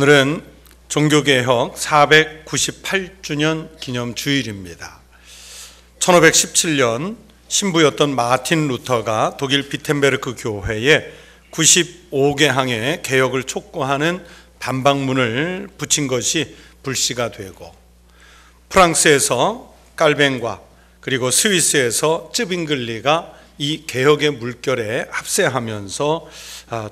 오늘은 종교개혁 498주년 기념주일입니다. 1517년 신부였던 마틴 루터가 독일 비텐베르크 교회에 95개항의 개혁을 촉구하는 반박문을 붙인 것이 불씨가 되고, 프랑스에서 깔뱅과 그리고 스위스에서 쯔빙글리가 이 개혁의 물결에 합세하면서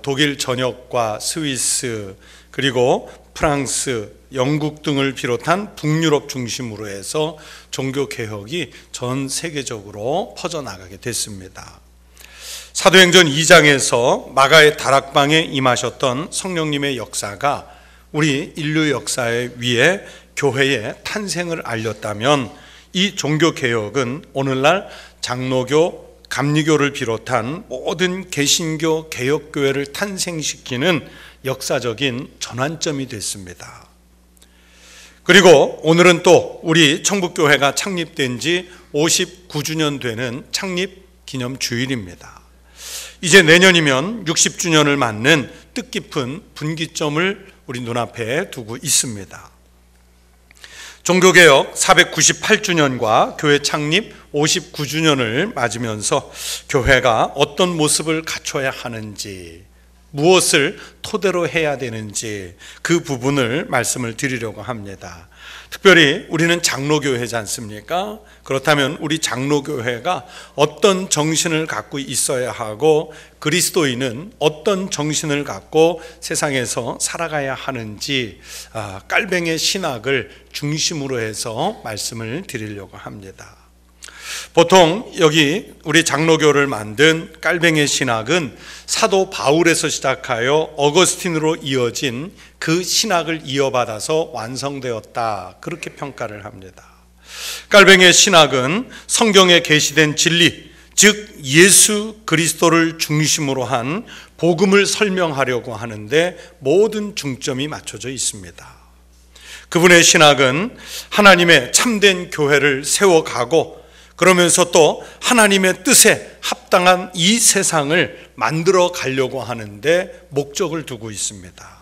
독일 전역과 스위스 그리고 프랑스, 영국 등을 비롯한 북유럽 중심으로 해서 종교개혁이 전 세계적으로 퍼져나가게 됐습니다. 사도행전 2장에서 마가의 다락방에 임하셨던 성령님의 역사가 우리 인류 역사에 위해 교회의 탄생을 알렸다면, 이 종교개혁은 오늘날 장로교, 감리교를 비롯한 모든 개신교, 개혁교회를 탄생시키는 역사적인 전환점이 됐습니다. 그리고 오늘은 또 우리 청북교회가 창립된 지 59주년 되는 창립 기념주일입니다. 이제 내년이면 60주년을 맞는 뜻깊은 분기점을 우리 눈앞에 두고 있습니다. 종교개혁 498주년과 교회 창립 59주년을 맞으면서 교회가 어떤 모습을 갖춰야 하는지, 무엇을 토대로 해야 되는지 그 부분을 말씀을 드리려고 합니다. 특별히 우리는 장로교회지 않습니까? 그렇다면 우리 장로교회가 어떤 정신을 갖고 있어야 하고, 그리스도인은 어떤 정신을 갖고 세상에서 살아가야 하는지 깔뱅의 신학을 중심으로 해서 말씀을 드리려고 합니다. 보통 여기 우리 장로교를 만든 깔뱅의 신학은 사도 바울에서 시작하여 어거스틴으로 이어진 그 신학을 이어받아서 완성되었다, 그렇게 평가를 합니다. 깔뱅의 신학은 성경에 계시된 진리, 즉 예수 그리스도를 중심으로 한 복음을 설명하려고 하는데 모든 중점이 맞춰져 있습니다. 그분의 신학은 하나님의 참된 교회를 세워가고, 그러면서 또 하나님의 뜻에 합당한 이 세상을 만들어 가려고 하는데 목적을 두고 있습니다.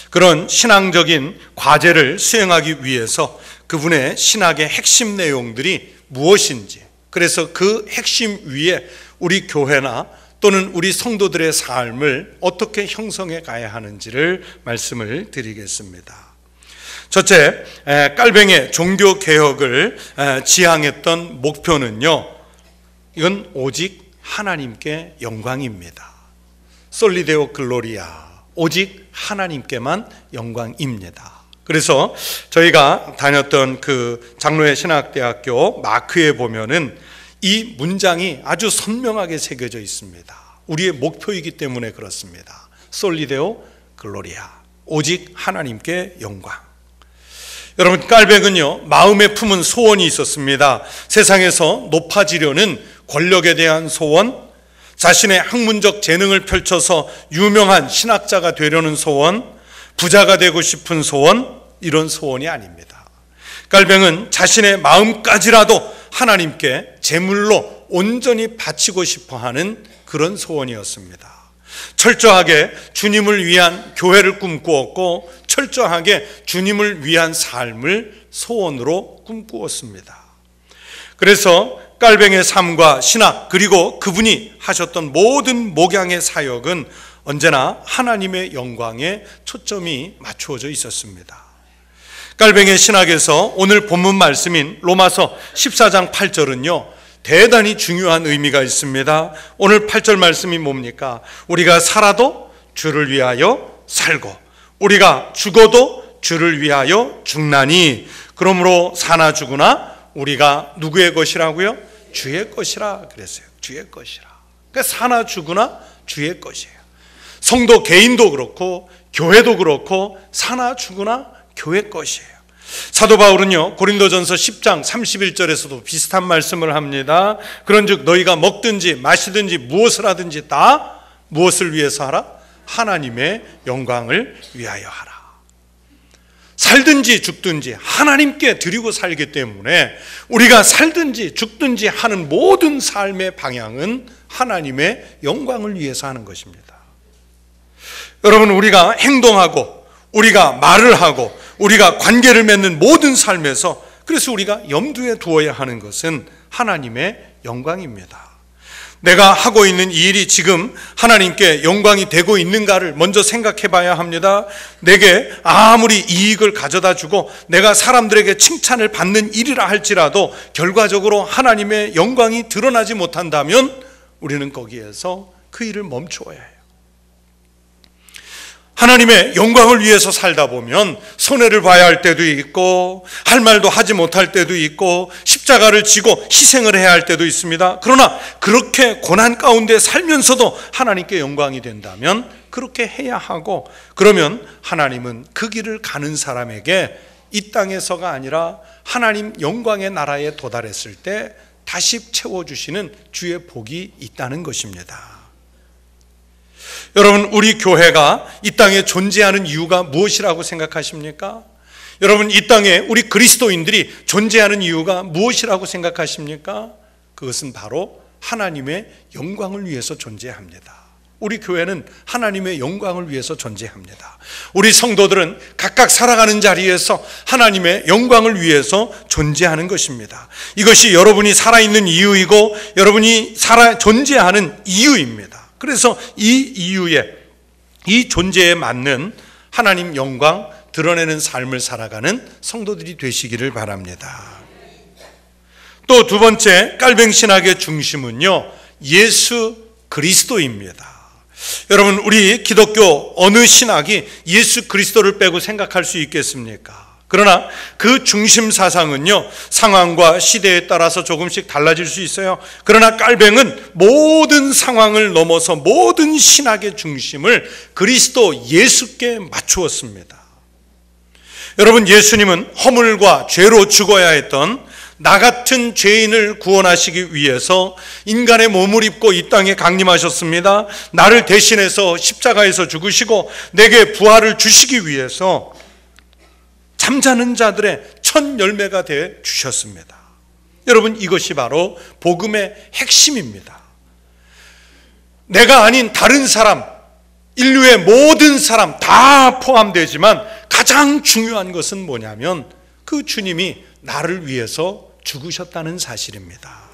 그런 신앙적인 과제를 수행하기 위해서 그분의 신학의 핵심 내용들이 무엇인지, 그래서 그 핵심 위에 우리 교회나 또는 우리 성도들의 삶을 어떻게 형성해 가야 하는지를 말씀을 드리겠습니다. 첫째, 깔뱅의 종교개혁을 지향했던 목표는요, 이건 오직 하나님께 영광입니다. 솔리데오 글로리아, 오직 하나님께만 영광입니다. 그래서 저희가 다녔던 그 장로회 신학대학교 마크에 보면은 이 문장이 아주 선명하게 새겨져 있습니다. 우리의 목표이기 때문에 그렇습니다. 솔리데오 글로리아, 오직 하나님께 영광. 여러분, 깔뱅은요, 마음에 품은 소원이 있었습니다. 세상에서 높아지려는 권력에 대한 소원, 자신의 학문적 재능을 펼쳐서 유명한 신학자가 되려는 소원, 부자가 되고 싶은 소원, 이런 소원이 아닙니다. 깔뱅은 자신의 마음까지라도 하나님께 제물로 온전히 바치고 싶어하는 그런 소원이었습니다. 철저하게 주님을 위한 교회를 꿈꾸었고, 철저하게 주님을 위한 삶을 소원으로 꿈꾸었습니다. 그래서 깔뱅의 삶과 신학, 그리고 그분이 하셨던 모든 목양의 사역은 언제나 하나님의 영광에 초점이 맞추어져 있었습니다. 깔뱅의 신학에서 오늘 본문 말씀인 로마서 14장 8절은요 대단히 중요한 의미가 있습니다. 오늘 8절 말씀이 뭡니까? 우리가 살아도 주를 위하여 살고, 우리가 죽어도 주를 위하여 죽나니, 그러므로 사나 죽으나 우리가 누구의 것이라고요? 주의 것이라 그랬어요. 주의 것이라. 그러니까 사나 죽으나 주의 것이에요. 성도 개인도 그렇고 교회도 그렇고 사나 죽으나 교회 것이에요. 사도 바울은요 고린도전서 10장 31절에서도 비슷한 말씀을 합니다. 그런즉 너희가 먹든지 마시든지 무엇을 하든지 다 무엇을 위해서 하라? 하나님의 영광을 위하여 하라. 살든지 죽든지 하나님께 드리고 살기 때문에 우리가 살든지 죽든지 하는 모든 삶의 방향은 하나님의 영광을 위해서 하는 것입니다. 여러분, 우리가 행동하고 우리가 말을 하고 우리가 관계를 맺는 모든 삶에서 그래서 우리가 염두에 두어야 하는 것은 하나님의 영광입니다. 내가 하고 있는 이 일이 지금 하나님께 영광이 되고 있는가를 먼저 생각해 봐야 합니다. 내게 아무리 이익을 가져다 주고 내가 사람들에게 칭찬을 받는 일이라 할지라도 결과적으로 하나님의 영광이 드러나지 못한다면 우리는 거기에서 그 일을 멈추어야 해요. 하나님의 영광을 위해서 살다 보면 손해를 봐야 할 때도 있고 할 말도 하지 못할 때도 있고 십자가를 지고 희생을 해야 할 때도 있습니다. 그러나 그렇게 고난 가운데 살면서도 하나님께 영광이 된다면 그렇게 해야 하고, 그러면 하나님은 그 길을 가는 사람에게 이 땅에서가 아니라 하나님 영광의 나라에 도달했을 때 다시 채워주시는 주의 복이 있다는 것입니다. 여러분, 우리 교회가 이 땅에 존재하는 이유가 무엇이라고 생각하십니까? 여러분, 이 땅에 우리 그리스도인들이 존재하는 이유가 무엇이라고 생각하십니까? 그것은 바로 하나님의 영광을 위해서 존재합니다. 우리 교회는 하나님의 영광을 위해서 존재합니다. 우리 성도들은 각각 살아가는 자리에서 하나님의 영광을 위해서 존재하는 것입니다. 이것이 여러분이 살아있는 이유이고 여러분이 존재하는 이유입니다. 그래서 이 이유에, 이 존재에 맞는 하나님 영광 드러내는 삶을 살아가는 성도들이 되시기를 바랍니다. 또 두 번째 깔뱅 신학의 중심은요, 예수 그리스도입니다. 여러분, 우리 기독교 어느 신학이 예수 그리스도를 빼고 생각할 수 있겠습니까? 그러나 그 중심 사상은요, 상황과 시대에 따라서 조금씩 달라질 수 있어요. 그러나 깔뱅은 모든 상황을 넘어서 모든 신학의 중심을 그리스도 예수께 맞추었습니다. 여러분, 예수님은 허물과 죄로 죽어야 했던 나 같은 죄인을 구원하시기 위해서 인간의 몸을 입고 이 땅에 강림하셨습니다. 나를 대신해서 십자가에서 죽으시고 내게 부활을 주시기 위해서 잠자는 자들의 첫 열매가 되어 주셨습니다. 여러분, 이것이 바로 복음의 핵심입니다. 내가 아닌 다른 사람, 인류의 모든 사람 다 포함되지만 가장 중요한 것은 뭐냐면 그 주님이 나를 위해서 죽으셨다는 사실입니다.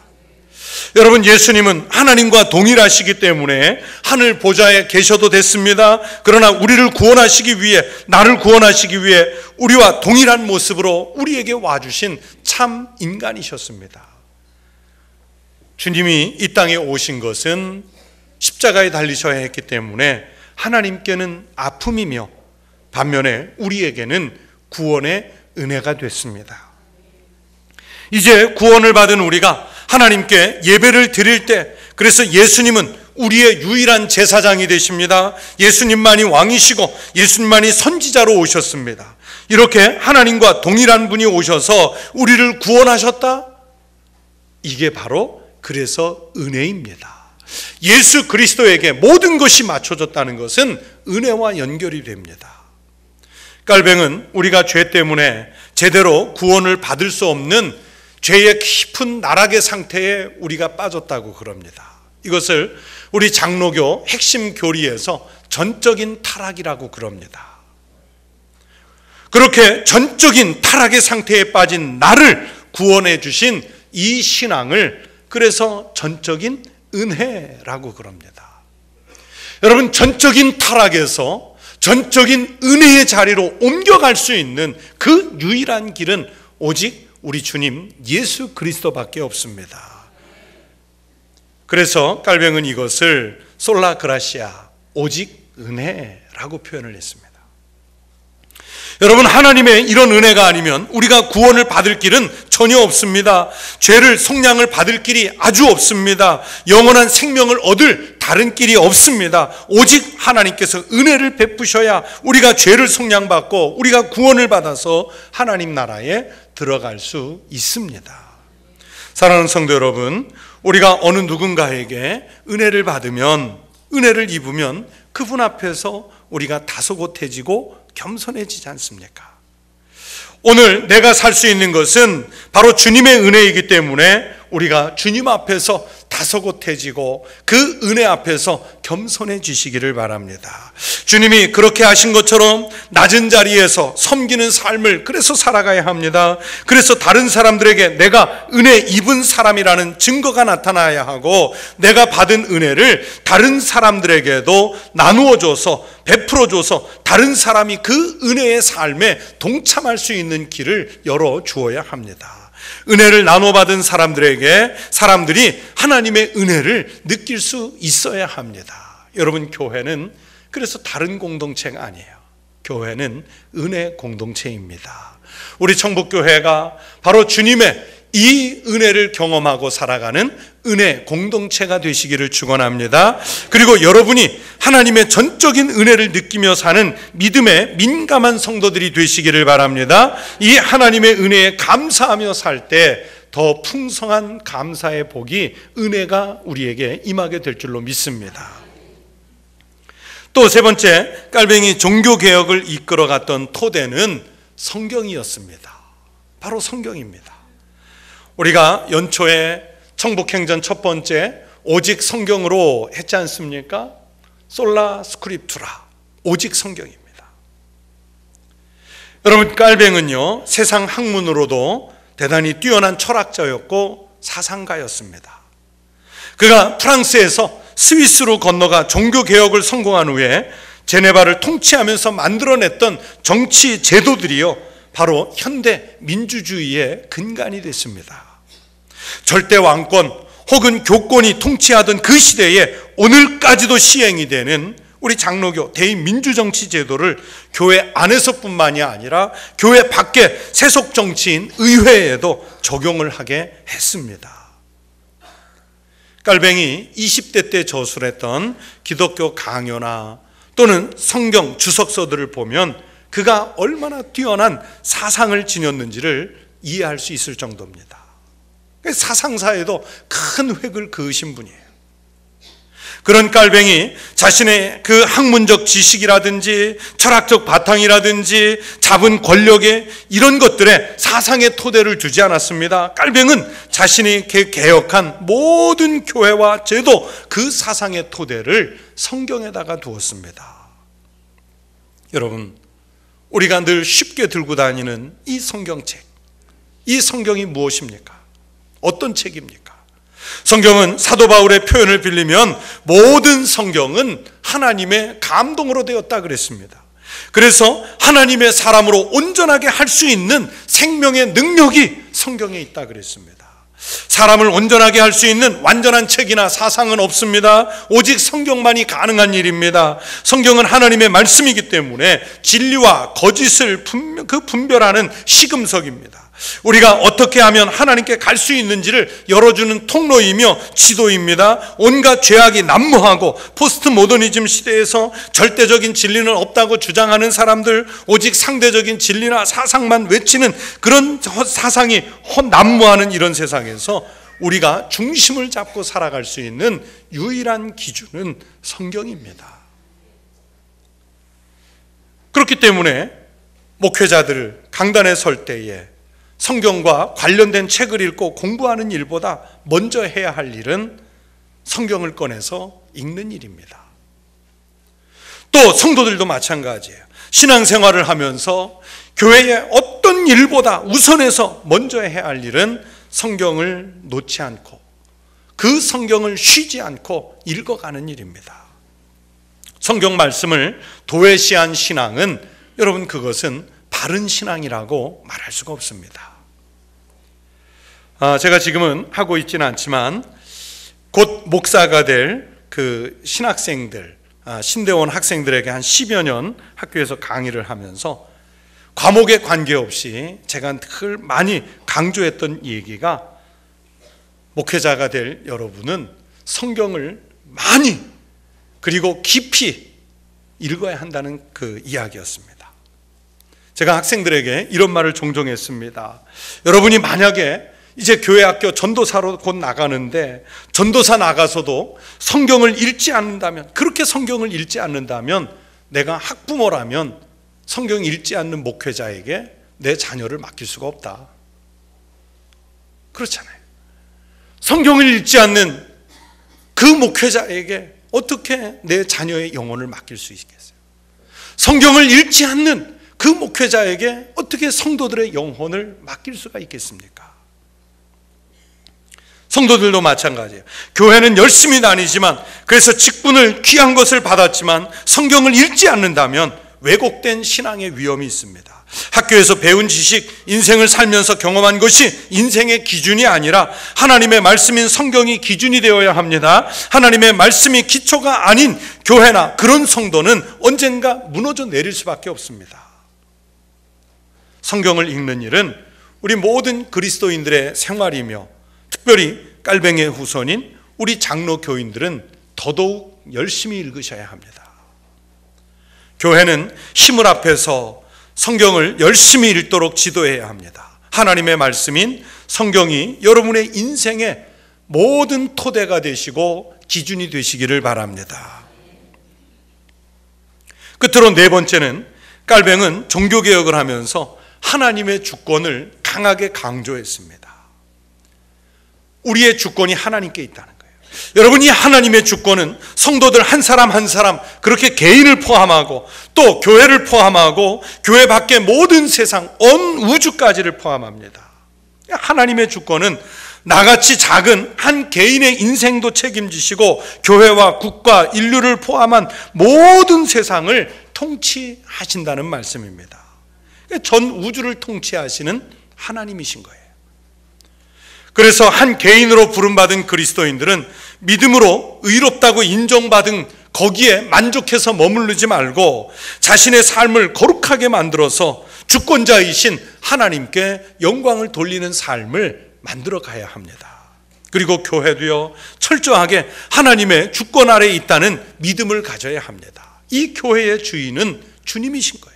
여러분, 예수님은 하나님과 동일하시기 때문에 하늘 보좌에 계셔도 됐습니다. 그러나 우리를 구원하시기 위해, 나를 구원하시기 위해 우리와 동일한 모습으로 우리에게 와주신 참 인간이셨습니다. 주님이 이 땅에 오신 것은 십자가에 달리셔야 했기 때문에 하나님께는 아픔이며 반면에 우리에게는 구원의 은혜가 됐습니다. 이제 구원을 받은 우리가 하나님께 예배를 드릴 때, 그래서 예수님은 우리의 유일한 제사장이 되십니다. 예수님만이 왕이시고 예수님만이 선지자로 오셨습니다. 이렇게 하나님과 동일한 분이 오셔서 우리를 구원하셨다? 이게 바로 그래서 은혜입니다. 예수 그리스도에게 모든 것이 맞춰졌다는 것은 은혜와 연결이 됩니다. 깔뱅은 우리가 죄 때문에 제대로 구원을 받을 수 없는 죄의 깊은 나락의 상태에 우리가 빠졌다고 그럽니다. 이것을 우리 장로교 핵심 교리에서 전적인 타락이라고 그럽니다. 그렇게 전적인 타락의 상태에 빠진 나를 구원해 주신 이 신앙을 그래서 전적인 은혜라고 그럽니다. 여러분, 전적인 타락에서 전적인 은혜의 자리로 옮겨갈 수 있는 그 유일한 길은 오직 우리 주님 예수 그리스도밖에 없습니다. 그래서 깔뱅은 이것을 솔라 그라시아, 오직 은혜라고 표현을 했습니다. 여러분, 하나님의 이런 은혜가 아니면 우리가 구원을 받을 길은 전혀 없습니다. 죄를 속량을 받을 길이 아주 없습니다. 영원한 생명을 얻을 다른 길이 없습니다. 오직 하나님께서 은혜를 베푸셔야 우리가 죄를 속량받고 우리가 구원을 받아서 하나님 나라에 들어갈 수 있습니다. 사랑하는 성도 여러분, 우리가 어느 누군가에게 은혜를 받으면, 은혜를 입으면 그분 앞에서 우리가 다소곳해지고 겸손해지지 않습니까? 오늘 내가 살 수 있는 것은 바로 주님의 은혜이기 때문에 우리가 주님 앞에서 다소곳해지고 그 은혜 앞에서 겸손해지시기를 바랍니다. 주님이 그렇게 하신 것처럼 낮은 자리에서 섬기는 삶을 그래서 살아가야 합니다. 그래서 다른 사람들에게 내가 은혜 입은 사람이라는 증거가 나타나야 하고, 내가 받은 은혜를 다른 사람들에게도 나누어줘서 베풀어줘서 다른 사람이 그 은혜의 삶에 동참할 수 있는 길을 열어주어야 합니다. 은혜를 나눠받은 사람들이 하나님의 은혜를 느낄 수 있어야 합니다. 여러분, 교회는 그래서 다른 공동체가 아니에요. 교회는 은혜 공동체입니다. 우리 청북교회가 바로 주님의 이 은혜를 경험하고 살아가는 은혜 공동체가 되시기를 축원합니다. 그리고 여러분이 하나님의 전적인 은혜를 느끼며 사는 믿음의 민감한 성도들이 되시기를 바랍니다. 이 하나님의 은혜에 감사하며 살 때 더 풍성한 감사의 복이, 은혜가 우리에게 임하게 될 줄로 믿습니다. 또 세 번째, 깔뱅이 종교개혁을 이끌어갔던 토대는 성경이었습니다. 바로 성경입니다. 우리가 연초에 청북행전 첫 번째 오직 성경으로 했지 않습니까? 솔라 스크립투라, 오직 성경입니다. 여러분, 깔뱅은요, 세상 학문으로도 대단히 뛰어난 철학자였고 사상가였습니다. 그가 프랑스에서 스위스로 건너가 종교개혁을 성공한 후에 제네바를 통치하면서 만들어냈던 정치 제도들이요, 바로 현대 민주주의의 근간이 됐습니다. 절대 왕권 혹은 교권이 통치하던 그 시대에 오늘까지도 시행이 되는 우리 장로교 대의민주정치 제도를 교회 안에서뿐만이 아니라 교회 밖에 세속 정치인 의회에도 적용을 하게 했습니다. 깔뱅이 20대 때 저술했던 기독교 강요나 또는 성경 주석서들을 보면 그가 얼마나 뛰어난 사상을 지녔는지를 이해할 수 있을 정도입니다. 사상사에도 큰 획을 그으신 분이에요. 그런 깔뱅이 자신의 그 학문적 지식이라든지 철학적 바탕이라든지 잡은 권력에 이런 것들에 사상의 토대를 두지 않았습니다. 깔뱅은 자신이 개혁한 모든 교회와 제도, 그 사상의 토대를 성경에다가 두었습니다. 여러분, 우리가 늘 쉽게 들고 다니는 이 성경책, 이 성경이 무엇입니까? 어떤 책입니까? 성경은 사도 바울의 표현을 빌리면 모든 성경은 하나님의 감동으로 되었다 그랬습니다. 그래서 하나님의 사람으로 온전하게 할 수 있는 생명의 능력이 성경에 있다 그랬습니다. 사람을 온전하게 할 수 있는 완전한 책이나 사상은 없습니다. 오직 성경만이 가능한 일입니다. 성경은 하나님의 말씀이기 때문에 진리와 거짓을 분별하는 시금석입니다. 우리가 어떻게 하면 하나님께 갈 수 있는지를 열어주는 통로이며 지도입니다. 온갖 죄악이 난무하고 포스트 모더니즘 시대에서 절대적인 진리는 없다고 주장하는 사람들, 오직 상대적인 진리나 사상만 외치는 그런 사상이 난무하는 이런 세상에서 우리가 중심을 잡고 살아갈 수 있는 유일한 기준은 성경입니다. 그렇기 때문에 목회자들 강단에 설 때에 성경과 관련된 책을 읽고 공부하는 일보다 먼저 해야 할 일은 성경을 꺼내서 읽는 일입니다. 또 성도들도 마찬가지예요. 신앙생활을 하면서 교회의 어떤 일보다 우선해서 먼저 해야 할 일은 성경을 놓지 않고 그 성경을 쉬지 않고 읽어가는 일입니다. 성경 말씀을 도외시한 신앙은, 여러분, 그것은 바른 신앙이라고 말할 수가 없습니다. 제가 지금은 하고 있지는 않지만 곧 목사가 될 그 신학생들, 신대원 학생들에게 한 10여 년 학교에서 강의를 하면서 과목에 관계없이 제가 늘 많이 강조했던 얘기가, 목회자가 될 여러분은 성경을 많이 그리고 깊이 읽어야 한다는 그 이야기였습니다. 제가 학생들에게 이런 말을 종종 했습니다. 여러분이 만약에 이제 교회 학교 전도사로 곧 나가는데 전도사 나가서도 성경을 읽지 않는다면, 그렇게 성경을 읽지 않는다면 내가 학부모라면 성경 읽지 않는 목회자에게 내 자녀를 맡길 수가 없다. 그렇잖아요. 성경을 읽지 않는 그 목회자에게 어떻게 내 자녀의 영혼을 맡길 수 있겠어요? 성경을 읽지 않는 그 목회자에게 어떻게 성도들의 영혼을 맡길 수가 있겠습니까? 성도들도 마찬가지예요. 교회는 열심히 다니지만, 그래서 직분을 귀한 것을 받았지만 성경을 읽지 않는다면 왜곡된 신앙의 위험이 있습니다. 학교에서 배운 지식, 인생을 살면서 경험한 것이 인생의 기준이 아니라 하나님의 말씀인 성경이 기준이 되어야 합니다. 하나님의 말씀이 기초가 아닌 교회나 그런 성도는 언젠가 무너져 내릴 수밖에 없습니다. 성경을 읽는 일은 우리 모든 그리스도인들의 생활이며, 특별히 깔뱅이의 후손인 우리 장로 교인들은 더더욱 열심히 읽으셔야 합니다. 교회는 힘을 앞에서 성경을 열심히 읽도록 지도해야 합니다. 하나님의 말씀인 성경이 여러분의 인생의 모든 토대가 되시고 기준이 되시기를 바랍니다. 끝으로 네 번째는, 깔뱅은 종교개혁을 하면서 하나님의 주권을 강하게 강조했습니다. 우리의 주권이 하나님께 있다는 거예요. 여러분, 이 하나님의 주권은 성도들 한 사람 한 사람, 그렇게 개인을 포함하고 또 교회를 포함하고 교회 밖의 모든 세상, 온 우주까지를 포함합니다. 하나님의 주권은 나같이 작은 한 개인의 인생도 책임지시고 교회와 국가, 인류를 포함한 모든 세상을 통치하신다는 말씀입니다. 전 우주를 통치하시는 하나님이신 거예요. 그래서 한 개인으로 부름받은 그리스도인들은 믿음으로 의롭다고 인정받은 거기에 만족해서 머무르지 말고 자신의 삶을 거룩하게 만들어서 주권자이신 하나님께 영광을 돌리는 삶을 만들어 가야 합니다. 그리고 교회도요, 철저하게 하나님의 주권 아래에 있다는 믿음을 가져야 합니다. 이 교회의 주인은 주님이신 거예요.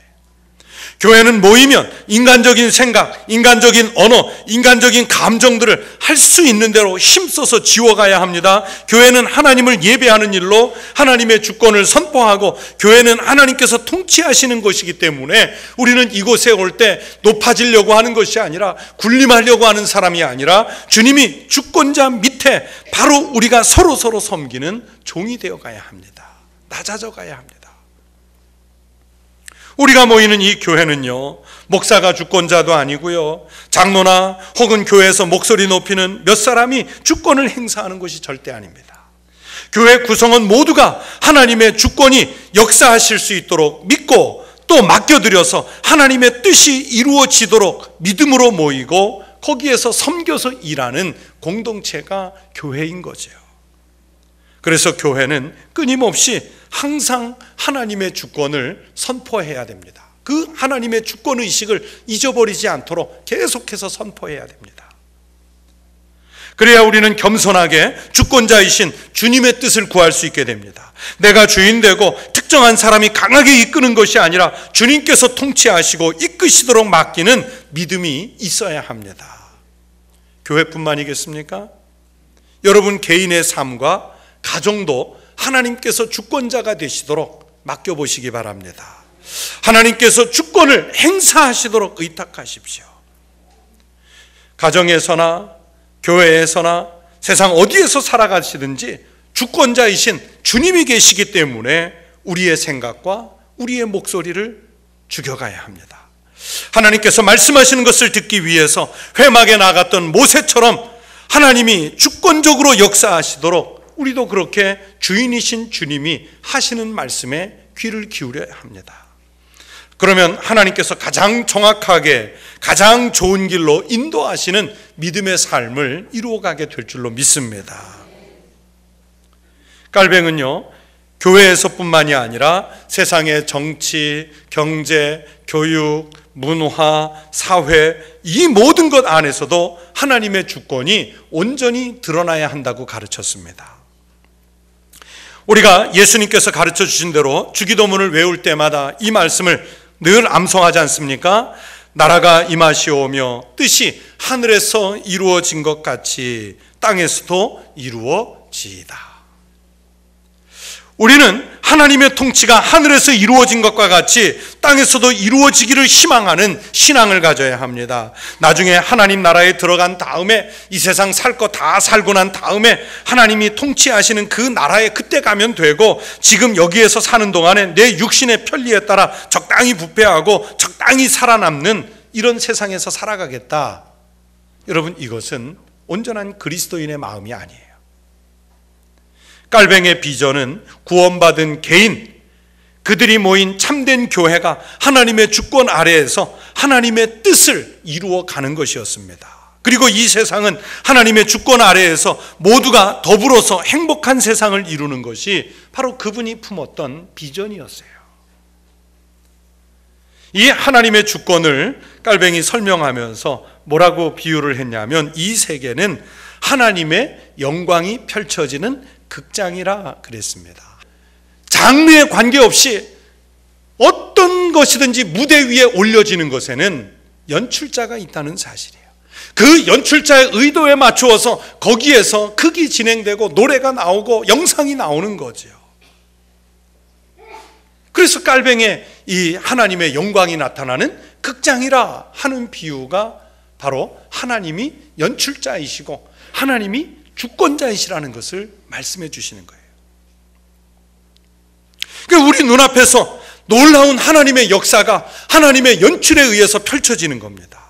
교회는 모이면 인간적인 생각, 인간적인 언어, 인간적인 감정들을 할 수 있는 대로 힘써서 지워가야 합니다. 교회는 하나님을 예배하는 일로 하나님의 주권을 선포하고, 교회는 하나님께서 통치하시는 것이기 때문에 우리는 이곳에 올 때 높아지려고 하는 것이 아니라, 군림하려고 하는 사람이 아니라 주님이 주권자 밑에 바로 우리가 서로 섬기는 종이 되어 가야 합니다. 낮아져 가야 합니다. 우리가 모이는 이 교회는요, 목사가 주권자도 아니고요, 장로나 혹은 교회에서 목소리 높이는 몇 사람이 주권을 행사하는 것이 절대 아닙니다. 교회 구성원 모두가 하나님의 주권이 역사하실 수 있도록 믿고 또 맡겨드려서 하나님의 뜻이 이루어지도록 믿음으로 모이고 거기에서 섬겨서 일하는 공동체가 교회인 거죠. 그래서 교회는 끊임없이 항상 하나님의 주권을 선포해야 됩니다. 그 하나님의 주권의식을 잊어버리지 않도록 계속해서 선포해야 됩니다. 그래야 우리는 겸손하게 주권자이신 주님의 뜻을 구할 수 있게 됩니다. 내가 주인 되고 특정한 사람이 강하게 이끄는 것이 아니라 주님께서 통치하시고 이끄시도록 맡기는 믿음이 있어야 합니다. 교회뿐만이겠습니까? 여러분 개인의 삶과 가정도 하나님께서 주권자가 되시도록 맡겨보시기 바랍니다. 하나님께서 주권을 행사하시도록 의탁하십시오. 가정에서나 교회에서나 세상 어디에서 살아가시든지 주권자이신 주님이 계시기 때문에 우리의 생각과 우리의 목소리를 죽여가야 합니다. 하나님께서 말씀하시는 것을 듣기 위해서 회막에 나갔던 모세처럼 하나님이 주권적으로 역사하시도록 우리도 그렇게 주인이신 주님이 하시는 말씀에 귀를 기울여야 합니다. 그러면 하나님께서 가장 정확하게 가장 좋은 길로 인도하시는 믿음의 삶을 이루어가게 될 줄로 믿습니다. 깔뱅은요, 교회에서뿐만이 아니라 세상의 정치, 경제, 교육, 문화, 사회, 이 모든 것 안에서도 하나님의 주권이 온전히 드러나야 한다고 가르쳤습니다. 우리가 예수님께서 가르쳐 주신 대로 주기도문을 외울 때마다 이 말씀을 늘 암송하지 않습니까? 나라가 임하시오며 뜻이 하늘에서 이루어진 것 같이 땅에서도 이루어지이다. 우리는 하나님의 통치가 하늘에서 이루어진 것과 같이 땅에서도 이루어지기를 희망하는 신앙을 가져야 합니다. 나중에 하나님 나라에 들어간 다음에 이 세상 살 거 다 살고 난 다음에 하나님이 통치하시는 그 나라에 그때 가면 되고, 지금 여기에서 사는 동안에 내 육신의 편리에 따라 적당히 부패하고 적당히 살아남는 이런 세상에서 살아가겠다. 여러분, 이것은 온전한 그리스도인의 마음이 아니에요. 깔뱅의 비전은 구원받은 개인, 그들이 모인 참된 교회가 하나님의 주권 아래에서 하나님의 뜻을 이루어 가는 것이었습니다. 그리고 이 세상은 하나님의 주권 아래에서 모두가 더불어서 행복한 세상을 이루는 것이 바로 그분이 품었던 비전이었어요. 이 하나님의 주권을 깔뱅이 설명하면서 뭐라고 비유를 했냐면, 이 세계는 하나님의 영광이 펼쳐지는 극장이라 그랬습니다. 장르에 관계없이 어떤 것이든지 무대 위에 올려지는 것에는 연출자가 있다는 사실이에요. 그 연출자의 의도에 맞추어서 거기에서 극이 진행되고 노래가 나오고 영상이 나오는 거죠. 그래서 깔뱅의 이 하나님의 영광이 나타나는 극장이라 하는 비유가 바로 하나님이 연출자이시고 하나님이 주권자이시라는 것을 말씀해 주시는 거예요. 그러니까 우리 눈앞에서 놀라운 하나님의 역사가 하나님의 연출에 의해서 펼쳐지는 겁니다.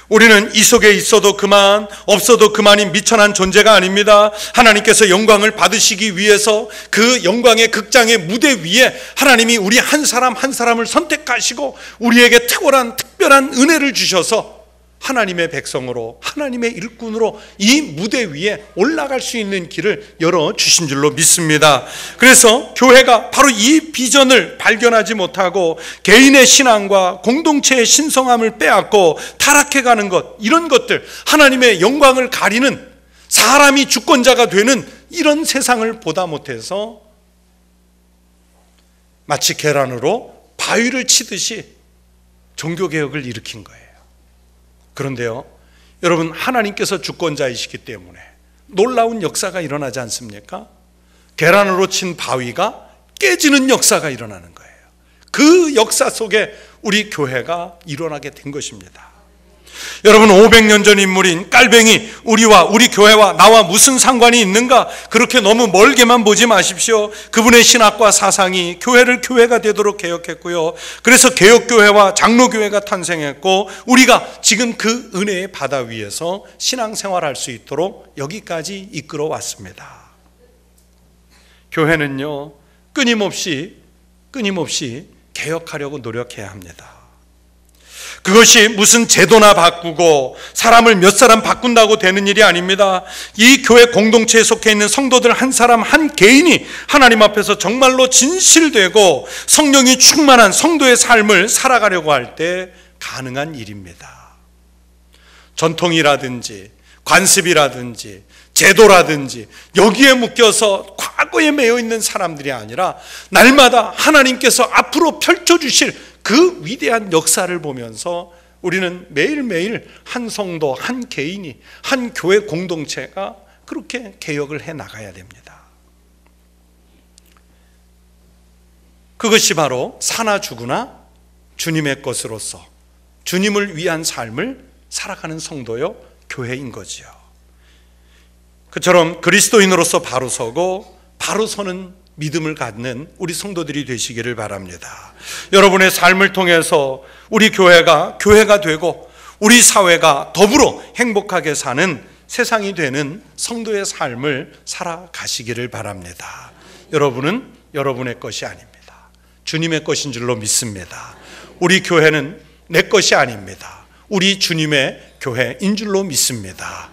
우리는 이 속에 있어도 그만, 없어도 그만인 미천한 존재가 아닙니다. 하나님께서 영광을 받으시기 위해서 그 영광의 극장의 무대 위에 하나님이 우리 한 사람 한 사람을 선택하시고 우리에게 특별한 은혜를 주셔서 하나님의 백성으로, 하나님의 일꾼으로 이 무대 위에 올라갈 수 있는 길을 열어주신 줄로 믿습니다. 그래서 교회가 바로 이 비전을 발견하지 못하고 개인의 신앙과 공동체의 신성함을 빼앗고 타락해가는 것, 이런 것들, 하나님의 영광을 가리는, 사람이 주권자가 되는 이런 세상을 보다 못해서 마치 계란으로 바위를 치듯이 종교개혁을 일으킨 거예요. 그런데요, 여러분, 하나님께서 주권자이시기 때문에 놀라운 역사가 일어나지 않습니까? 계란으로 친 바위가 깨지는 역사가 일어나는 거예요. 그 역사 속에 우리 교회가 일어나게 된 것입니다. 여러분, 500년 전 인물인 깔뱅이, 우리와 우리 교회와 나와 무슨 상관이 있는가? 그렇게 너무 멀게만 보지 마십시오. 그분의 신학과 사상이 교회를 교회가 되도록 개혁했고요. 그래서 개혁교회와 장로교회가 탄생했고, 우리가 지금 그 은혜의 바다 위에서 신앙생활할 수 있도록 여기까지 이끌어 왔습니다. 교회는요, 끊임없이 개혁하려고 노력해야 합니다. 그것이 무슨 제도나 바꾸고 사람을 몇 사람 바꾼다고 되는 일이 아닙니다. 이 교회 공동체에 속해 있는 성도들 한 사람 한 개인이 하나님 앞에서 정말로 진실되고 성령이 충만한 성도의 삶을 살아가려고 할 때 가능한 일입니다. 전통이라든지 관습이라든지 제도라든지 여기에 묶여서 과거에 매여 있는 사람들이 아니라 날마다 하나님께서 앞으로 펼쳐주실 그 위대한 역사를 보면서 우리는 매일매일 한 성도, 한 개인이, 한 교회 공동체가 그렇게 개혁을 해 나가야 됩니다. 그것이 바로 사나 죽으나 주님의 것으로서 주님을 위한 삶을 살아가는 성도요, 교회인 거지요. 그처럼 그리스도인으로서 바로 서고 바로 서는 믿음을 갖는 우리 성도들이 되시기를 바랍니다. 여러분의 삶을 통해서 우리 교회가 되고 우리 사회가 더불어 행복하게 사는 세상이 되는 성도의 삶을 살아가시기를 바랍니다. 여러분은 여러분의 것이 아닙니다. 주님의 것인 줄로 믿습니다. 우리 교회는 내 것이 아닙니다. 우리 주님의 교회인 줄로 믿습니다.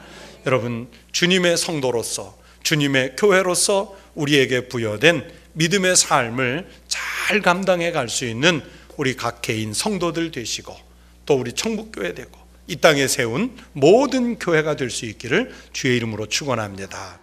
여러분, 주님의 성도로서, 주님의 교회로서 우리에게 부여된 믿음의 삶을 잘 감당해 갈 수 있는 우리 각 개인 성도들 되시고, 또 우리 천국교회 되고 이 땅에 세운 모든 교회가 될 수 있기를 주의 이름으로 축원합니다.